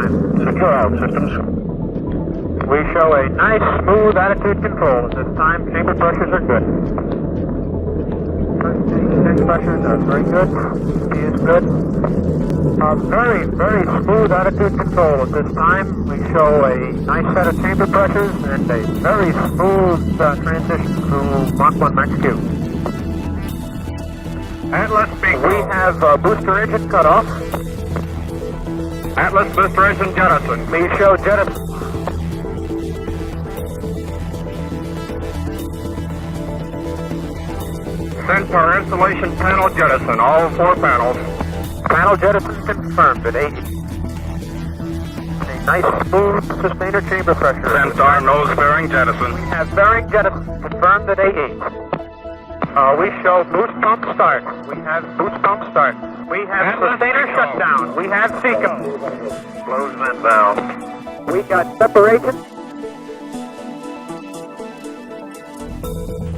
time. Secure out systems. We show a nice, smooth attitude control. At this time, chamber pressures are good. Tank pressures are very good. He is good. Very, very smooth attitude control. At this time, we show a nice set of chamber pressures and a very smooth transition to Mach 1 max Q. Atlas Bingo. We have booster engine cut off. Atlas booster engine jettison. We show jettison. Centaur installation panel jettison, all 4 panels. Panel jettison confirmed at 80. A nice smooth sustainer chamber pressure. Centaur nose bearing jettison. We have bearing jettison confirmed at 88. We show boost pump start. We have boost pump start. We have sustainer shutdown. We have Seacom. Close vent valve. We got separation.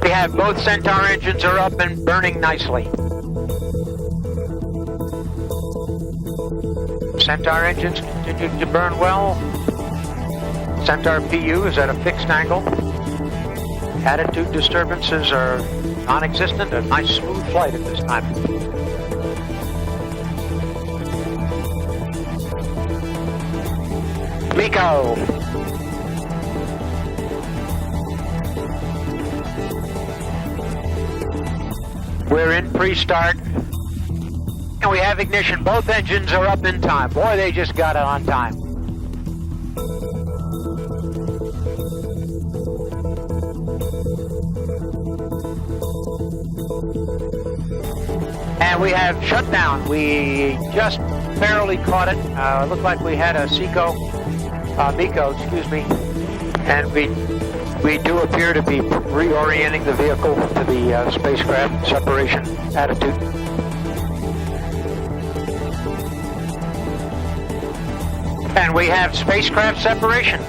We have both Centaur engines are up and burning nicely. Centaur engines continue to burn well. Centaur PU is at a fixed angle. Attitude disturbances are non-existent. A nice smooth flight at this time. MECO. We're in pre-start, and we have ignition. Both engines are up in time. Boy, they just got it on time. And we have shutdown. We just barely caught it. It looked like we had a MECO, excuse me, and we do appear to be reorienting the vehicle to the spacecraft separation attitude. And we have spacecraft separation.